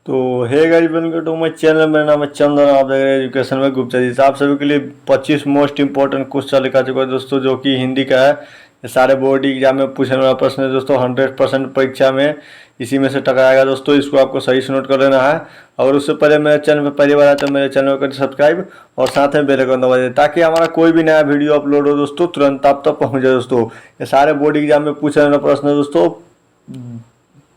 तो hey guys, welcome to my channel. मेरा नाम है चंदन, आप देख रहे हैं एजुकेशन में गुप्ता जी। आप सभी के लिए 25 मोस्ट इंपॉर्टेंट क्वेश्चन लिखा चुका है दोस्तों, जो कि हिंदी का है। ये सारे बोर्ड एग्जाम में पूछने वाला प्रश्न है दोस्तों। 100% परीक्षा में इसी में से टकराएगा दोस्तों। इसको आपको सही से नोट कर लेना है। और उससे पहले मेरे चैनल पर पहली बार आए तो मेरे चैनल को करें सब्सक्राइब और साथ में बेल आइकन दबा दें, ताकि हमारा कोई भी नया वीडियो अपलोड हो दोस्तों तुरंत आप तक पहुँच जाए दोस्तों। ये सारे बोर्ड एग्जाम में पूछने वाला प्रश्न है दोस्तों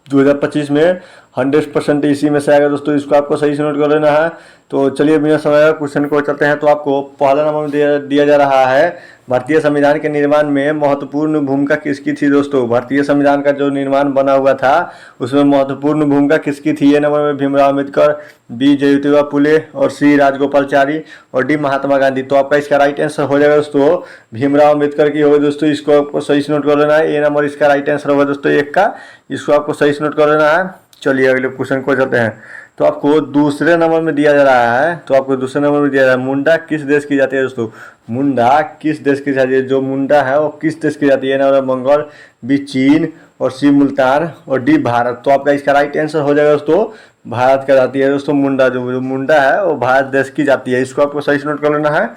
2025 में। 100% इसी में से आएगा दोस्तों। इसको आपको सही से नोट कर लेना है। तो चलिए बिना समय क्वेश्चन को चलते हैं। तो आपको पहला नंबर में दिया जा रहा है, भारतीय संविधान के निर्माण में महत्वपूर्ण भूमिका किसकी थी दोस्तों। भारतीय संविधान का जो निर्माण बना हुआ था उसमें महत्वपूर्ण भूमिका किसकी थी। ये नंबर में भीमराव अम्बेडकर, बी ज्योतिबा फुले और सी राजगोपालचारी और डी महात्मा गांधी। तो आपका इसका राइट आंसर हो जाएगा दोस्तों भीमराव अम्बेडकर की होगी दोस्तों। इसको आपको सही से नोट कर लेना है। ये नंबर इसका राइट आंसर होगा दोस्तों 1 का। इसको आपको सही से नोट कर लेना है। चलिए अगले क्वेश्चन को चलते हैं। तो आपको दूसरे नंबर में दिया जा रहा है, तो आपको दूसरे नंबर में दिया जा रहा है, मुंडा किस देश की जाती है दोस्तों। मुंडा किस देश की जाती है। जो मुंडा है वो किस देश की जाती है। ना मंगोल, बी चीन और सी मुल्तान और डी भारत। तो आपका इसका राइट आंसर हो जाएगा दोस्तों भारत का जाती है दोस्तों। मुंडा जो मुंडा है वो भारत देश की जाती है। इसको आपको सही से नोट कर लेना है।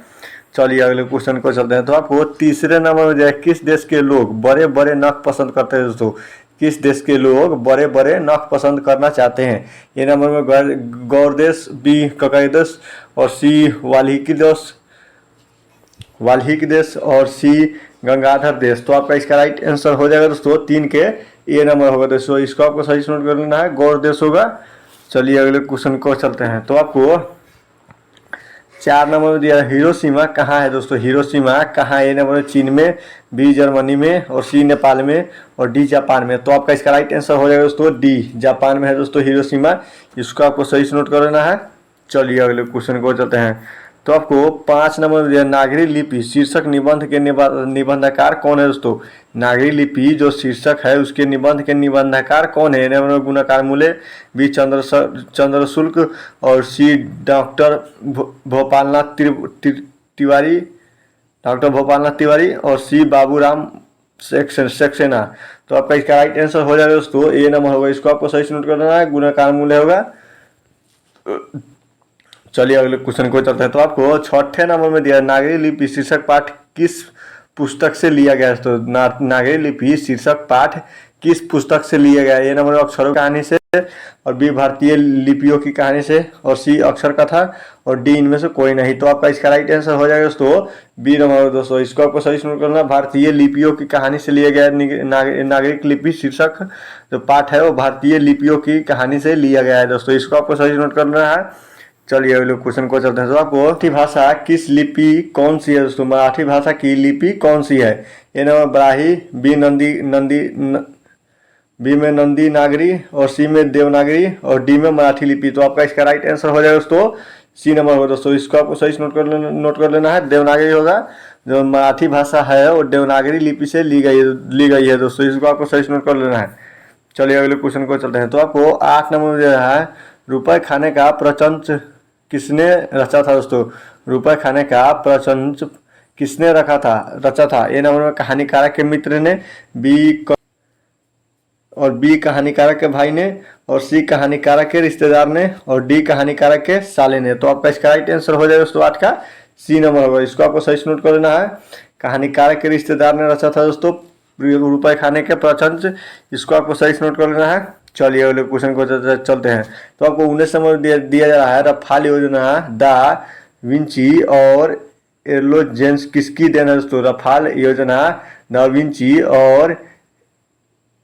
चलिए अगले क्वेश्चन को चलते हैं। तो आपको तीसरे नंबर में दिया, किस देश के लोग बड़े बड़े नख पसंद करते हैं दोस्तों। किस देश के लोग बड़े बड़े नख पसंद करना चाहते हैं। ये नंबर में गौरदेश, बी ककाईदेश और सी वाल्हीकि देश और सी गंगाधर देश। तो आपका इसका राइट आंसर हो जाएगा दोस्तों 3 के ए नंबर होगा दोस्तों। इसको आपको सही से नोट कर लेना है, गौर देश होगा। चलिए अगले क्वेश्चन को चलते हैं। तो आपको 4 नंबर में दिया है, हिरोशिमा कहाँ है दोस्तों। हिरोशिमा कहाँ है। ए नंबर में चीन में, बी जर्मनी में और सी नेपाल में और डी जापान में। तो आपका इसका राइट आंसर हो जाएगा दोस्तों डी जापान में है दोस्तों हिरोशिमा। इसको आपको सही से नोट कर लेना है। चलिए अगले क्वेश्चन को चलते हैं। तो आपको 5 नंबर में दिया, नागरी लिपि शीर्षक निबंध के निबंधकार कौन है दोस्तों। नागरी लिपि जो शीर्षक है उसके निबंध के निबंधकार कौन है। नंबर में गुणाकार मूल्य, बी चंद्रशुल्क और सी डॉक्टर भोपालनाथ तिवारी और सी बाबूराम सक्सेना। तो आपका इसका राइट आंसर हो जाएगा दोस्तों ए नंबर होगा। इसको आपको सही से नोट कर लेना है, गुणाकार मूल्य होगा। चलिए अगले क्वेश्चन को चलते हैं। तो आपको 6ठे नंबर में दिया, नागरी लिपि शीर्षक पाठ किस पुस्तक से लिया गया है। तो नागरी लिपि शीर्षक पाठ किस पुस्तक से लिया गया है। ये नंबर अक्षरों की कहानी से और बी भारतीय लिपियों की कहानी से और सी अक्षर कथा और डी इनमें से कोई नहीं। तो आपका इसका राइट आंसर हो जाएगा दोस्तों बी नंबर दोस्तों। इसको आपको सही से नोट करना, भारतीय लिपियों की कहानी से लिया गया नागरिक लिपि शीर्षक जो पाठ है वो भारतीय लिपियों की कहानी से लिया गया है दोस्तों। इसको आपको सही से नोट करना है। चलिए अगले क्वेश्चन को चलते हैं। तो आपको मराठी भाषा किस लिपि कौन सी है दोस्तों। मराठी भाषा की लिपि कौन सी है। ए नंबर ब्राही, बी में नंदी नागरी और सी में देवनागरी और डी में मराठी लिपि। तो आपका इसका राइट आंसर हो जाएगा दोस्तों सी नंबर होगा दोस्तों। इसको आपको सही से नोट कर लेना है। देवनागरी होगा। जो मराठी भाषा है वो देवनागरी लिपि से ली गई है दोस्तों। इसको आपको सही से नोट कर लेना है। चलिए अगले क्वेश्चन को चलते हैं। तो आपको 8 नंबर में दे रहा है, रुपए खाने का प्रचंड किसने रचा था दोस्तों। रुपए खाने का प्रचंड किसने रचा था। ए नंबर में कहानीकारक के मित्र ने, बी कहानीकारक के भाई ने और सी कहानीकारक के रिश्तेदार ने और डी कहानीकारक के साले ने। तो आपका इसका राइट आंसर हो जाएगा दोस्तों 8 का सी नंबर होगा। इसको आपको सही से नोट कर लेना है। कहानीकारक के रिश्तेदार ने रचा था दोस्तों रुपए खाने के प्रचंड। इसको आपको सही से नोट कर लेना है। चलिए अगले क्वेश्चन को चलते हैं। तो आपको 19 नंबर दिया जा रहा है, रफाल योजना दा विंची और एयरलोजेंस किसकी देन है दोस्तों। रफाल योजना दा विंची और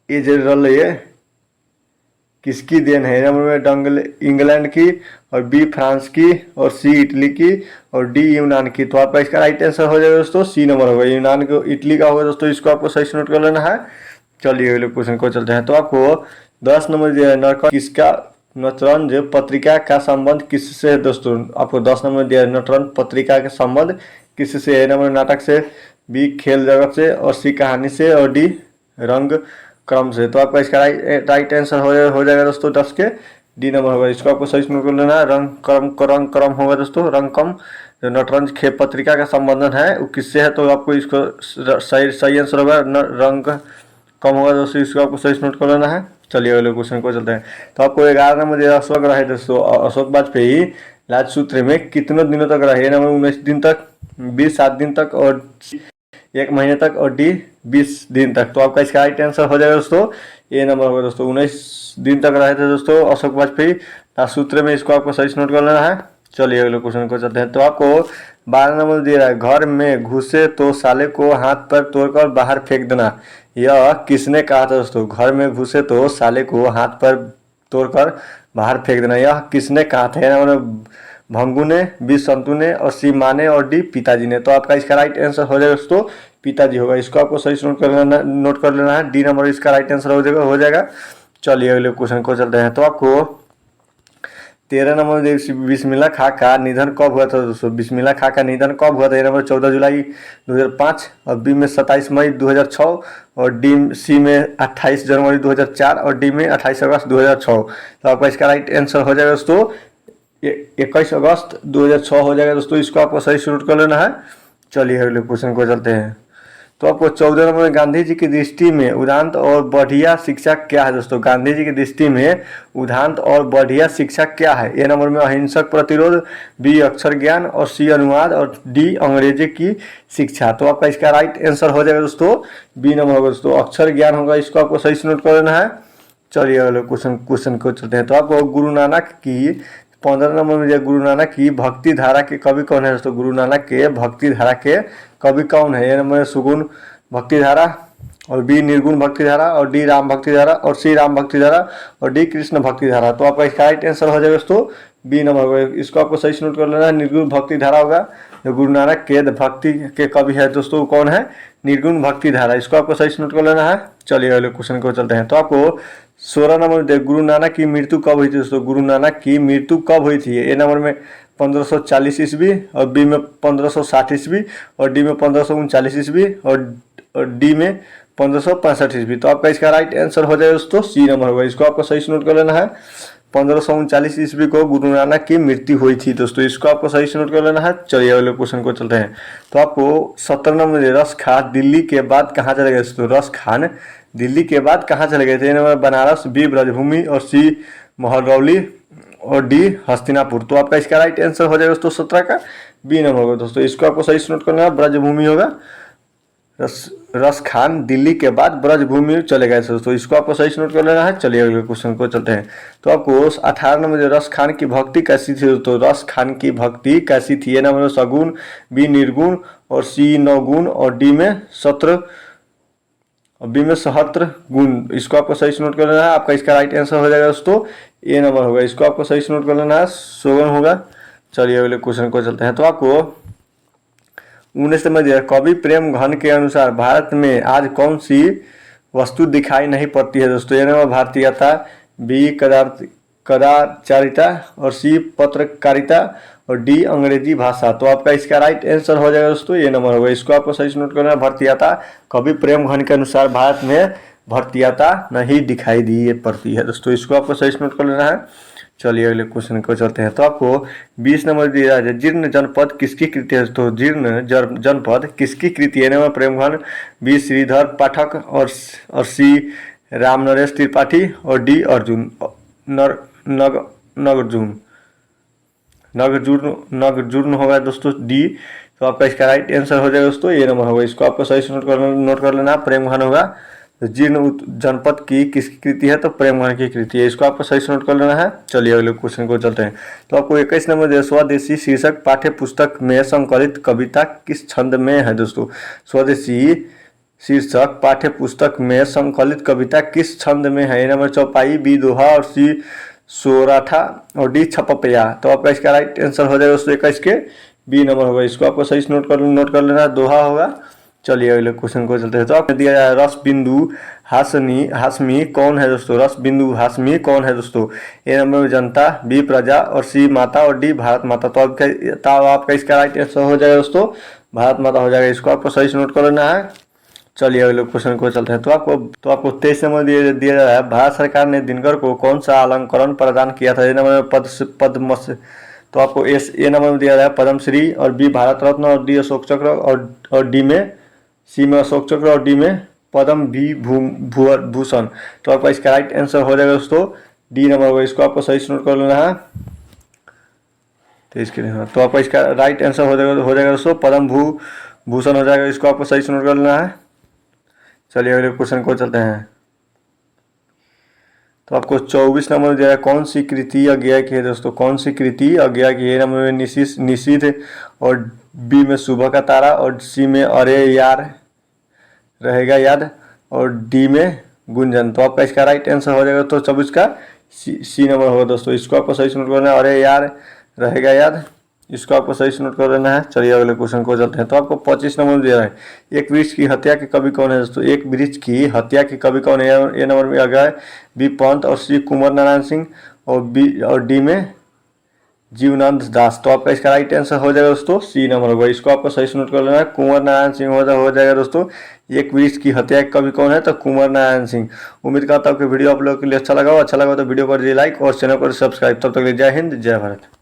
ये किसकी देन है। नंबर में इंग्लैंड की और बी फ्रांस की और सी इटली की और डी यूनान की। तो आपका इसका राइट आंसर हो जाएगा दोस्तों सी नंबर होगा। यूनान को इटली का होगा दोस्तों। इसको आपको सही से नोट कर लेना है। चलिए अगले क्वेश्चन को चलते हैं। तो आपको 10 नंबर दिया है, किसका नटरंज पत्रिका का संबंध किससे है दोस्तों। आपको 10 नंबर दिया है, नटरंज पत्रिका का संबंध किससे है। नंबर नाटक से, बी खेल जगत से और सी कहानी से और डी रंग क्रम से। तो आपका इसका राइट आंसर हो जाएगा दोस्तों 10 के डी नंबर होगा। इसको आपको सही से नोट कर लेना है। रंग क्रम होगा दोस्तों। रंग क्रम जो नटरंज खेल पत्रिका का संबंधन है वो किससे है। तो आपको इसको सही आंसर होगा रंग कम होगा दोस्तों। इसको आपको सही से नोट कर लेना है। चलिए अगले क्वेश्चन को चलते हैं। तो आपको 11 नंबर दिया अशोक रहे दोस्तों, अशोक वाजपेयी राजसूत्र में कितने दिनों तक रहे? नंबर 19 दिन तक, 20 7 दिन तक और 1 महीने तक और डी 20 दिन तक। तो आपका इसका राइट आंसर हो जाएगा दोस्तों ए नंबर होगा दोस्तों। 19 दिन तक रहे थे दोस्तों अशोक वाजपेयी राजसूत्र में, इसको आपको सही से नोट कर लेना है। चलिए अगले क्वेश्चन को चलते हैं। तो आपको 12 नंबर दिया है, घर में घुसे तो साले को हाथ पर तोड़कर बाहर फेंक देना। यह किसने कहा था दोस्तों? घर में घुसे तो साले को हाथ पर तोड़कर बाहर फेंक देना, यह किसने कहा था? भंगू ने, बी संतू ने और सी माँ ने और डी पिताजी ने। तो आपका इसका राइट आंसर हो जाएगा दोस्तों पिताजी होगा। इसको आपको सही से नोट कर लेना है। डी नंबर इसका राइट आंसर हो जाएगा। चलिए अगले क्वेश्चन को चलते हैं। तो आपको 13 नंबर बिस्मिल्लाह खां का निधन कब हुआ था दोस्तों? बिस्मिल्लाह खां का निधन कब हुआ था? ए नंबर 14 जुलाई 2005 और बी में 27 मई 2006 और डी सी में 28 जनवरी 2004 और डी में 28 अगस्त 2006। तो आपका इसका राइट आंसर हो जाएगा दोस्तों 21 अगस्त 2006 हो जाएगा दोस्तों। इसको आपको सही से नोट कर लेना है। चलिए अगले क्वेश्चन को चलते हैं। तो आपको 14 नंबर में गांधी जी की दृष्टि में उदांत और बढ़िया शिक्षा क्या है दोस्तों? गांधी जी की दृष्टि में उदांत और बढ़िया शिक्षा क्या है? ए नंबर में अहिंसक प्रतिरोध, बी अक्षर ज्ञान और सी अनुवाद और डी अंग्रेजी की शिक्षा। तो आपका इसका राइट आंसर हो जाएगा दोस्तों बी नंबर होगा दोस्तों, अक्षर ज्ञान होगा। इसको आपको सही से नोट कर लेना है। चलिए अगले क्वेश्चन को चलते हैं। तो आपको गुरु नानक की 15 नंबर में दिया, गुरु नानक की भक्ति धारा के कवि कौन है दोस्तों? गुरु नानक के भक्ति धारा के कवि कौन है? ए नंबर सुगुण भक्ति धारा और बी निर्गुण भक्ति धारा और डी राम भक्ति धारा और सी राम भक्ति धारा और डी कृष्ण भक्ति धारा। तो आपका इसका राइट आंसर हो जाएगा दोस्तों बी नंबर होगा। इसको आपको सही से नोट कर लेना है। निर्गुण भक्ति धारा होगा। जो गुरु नानक के भक्ति के कवि है दोस्तों कौन है? निर्गुण भक्ति धारा। इसको आपको सही से नोट कर लेना है। चलिए अगले क्वेश्चन को चलते हैं। तो आपको 16 नंबर में गुरु नानक की मृत्यु कब हुई थी दोस्तों? गुरु नानक की मृत्यु कब हुई थी? ए नंबर में 1540 ईस्वी और बी में 1560 ईस्वी और डी में 1539 ईस्वी और डी में 1565 ईस्वी। तो आपका इसका राइट आंसर हो जाएगा दोस्तों सी नंबर होगा। इसको आपको सही से नोट कर लेना है। 1539 ईस्वी को गुरु नानक की मृत्यु हुई थी दोस्तों। इसको आपको सही से नोट कर लेना है। चलिए अगले क्वेश्चन को चलते हैं। तो आपको 17 नंबर में रस खान दिल्ली के बाद कहाँ चले गए दोस्तों? रस खान दिल्ली के बाद कहाँ चले गए थे? नंबर बनारस, बी ब्रजभूमि और सी महरौली और डी हस्तिनापुर। तो आपका इसका राइट आंसर हो जाएगा दोस्तों 17 का बी नंबर होगा दोस्तों। इसको आपको सही से नोट करना है। ब्रजभूमि होगा। रस खान दिल्ली के बाद ब्रजभूमि चले गए थे दोस्तों। इसको आपको सही से नोट कर लेना है। चलिए अगले क्वेश्चन को चलते हैं। तो आपको 18 नंबर में रस खान की भक्ति कैसी थी दोस्तों? रस खान की भक्ति कैसी थी? ए नंबर में सगुण, बी निर्गुण और सी नवगुण और डी में 17 और बी में 77 गुण। इसको आपको सही से नोट कर लेना है। आपका इसका राइट आंसर हो जाएगा दोस्तों ए नंबर होगा। इसको आपको सही से नोट कर लेना है। सोगन होगा। चलिए अगले क्वेश्चन को चलते हैं। तो आपको 19 नंबर दिया, कवि प्रेम घन के अनुसार भारत में आज कौन सी वस्तु दिखाई नहीं पड़ती है दोस्तों? ए नंबर भारतीयता, बी कदाचारिता और सी पत्रकारिता और डी अंग्रेजी भाषा। तो आपका इसका राइट आंसर हो जाएगा दोस्तों ये नंबर होगा। इसको आपको सही से नोट करना है। भारतीयता, कवि प्रेम घन के अनुसार भारत में भारतीयता नहीं दिखाई दी पड़ती है दोस्तों। इसको आपको सही से नोट कर लेना है। चलिए अगले क्वेश्चन को चलते हैं। तो आपको 20 नंबर दिया है, जीर्ण जनपद किसकी कृति है दोस्तों? जीर्ण जनपद किसकी कृति है? नंबर प्रेमघन, बी श्रीधर पाठक और सी राम नरेश त्रिपाठी और डी अर्जुन नगजुर्न होगा दोस्तों डी। तो आपका इसका राइट आंसर हो जाएगा दोस्तों ये नंबर होगा। इसको आपको सही से नोट कर लेना। प्रेमघन होगा। तो जीर्ण जनपद की किसकी कृति है? तो प्रेमघन की कृति है। इसको आपको सही से नोट कर लेना है। चलिए अगले क्वेश्चन को चलते हैं। तो आपको 21 नंबर स्वदेशी शीर्षक पाठ्य पुस्तक में संकलित कविता किस छंद में है दोस्तों? स्वदेशी शीर्षक पाठ्य पुस्तक में संकलित कविता किस छंद में है? नंबर चौपाई, बी दोहा और सी सोराठा और डी छपपया। तो आपका इसका राइट आंसर हो जाएगा दोस्तों 21 के बी नंबर होगा। इसको आपको सही से नोट कर लेना। दोहा होगा। चलिए अगले क्वेश्चन को चलते हैं। तो आपने दिया जाए रस बिंदु हाशमी कौन है दोस्तों? रस बिंदु हाशमी कौन है दोस्तों? ए नंबर में जनता, बी प्रजा और सी माता और डी भारत माता। तो आपका इसका राइट आंसर हो जाएगा दोस्तों भारत माता हो जाएगा। इसको आपको सही से नोट कर लेना है। चलिए अगले क्वेश्चन को चलते हैं। तो आपको 23 नंबर दिया जा रहा है, भारत सरकार ने दिनकर को कौन सा अलंकरण प्रदान किया था? ए नंबर में पद्मश्री। तो आपको ए नंबर में दिया रहा है पद्मश्री और बी भारत रत्न और डी अशोक चक्र और डी में सी में अशोक चक्र और डी में पद्म भूषण। तो आपका इसका राइट आंसर हो जाएगा दोस्तों डी नंबर होगा। इसको आपको सही से नोट कर लेना है। तो इसके लिए तो आपका इसका राइट आंसर हो जाएगा दोस्तों पद्म भूषण हो जाएगा। इसको आपको सही से नोट कर लेना है। चलिए अगले क्वेश्चन को चलते हैं। तो आपको 24 नंबर दिया है, कौन सी कृति अज्ञा की है दोस्तों? कौन सी कृति अज्ञा की है? नंबर में निशीथ और बी में सुबह का तारा और सी में अरे यार रहेगा याद और डी में गुंजन। तो आपका इसका राइट आंसर हो जाएगा तो 24 का सी नंबर होगा दोस्तों। इसको आपको सही से नोट करना है। अरे यार रहेगा याद, इसको आपको सही से नोट कर लेना है। चलिए अगले क्वेश्चन को चलते हैं। तो आपको 25 नंबर दिया है, एक वृक्ष की हत्या के कवि कौन है दोस्तों? एक वृक्ष की हत्या के कवि कौन है? ए नंबर में आ गया बी पंत और सी कुंवर नारायण सिंह और बी और डी में जीवनानंद दास। तो आपका इसका राइट आंसर हो जाएगा दोस्तों सी नंबर होगा। इसको आपको सही से नोट कर लेना है। कुंवर नारायण सिंह हो जाएगा दोस्तों। एक वृक्ष की हत्या के कवि कौन है? तो कुंवर नारायण सिंह। उम्मीद करता हूँ कि वीडियो आप लोगों के लिए अच्छा लगा हो तो वीडियो को दीजिए लाइक और चैनल को सब्सक्राइब। तब तक के लिए जय हिंद जय भारत।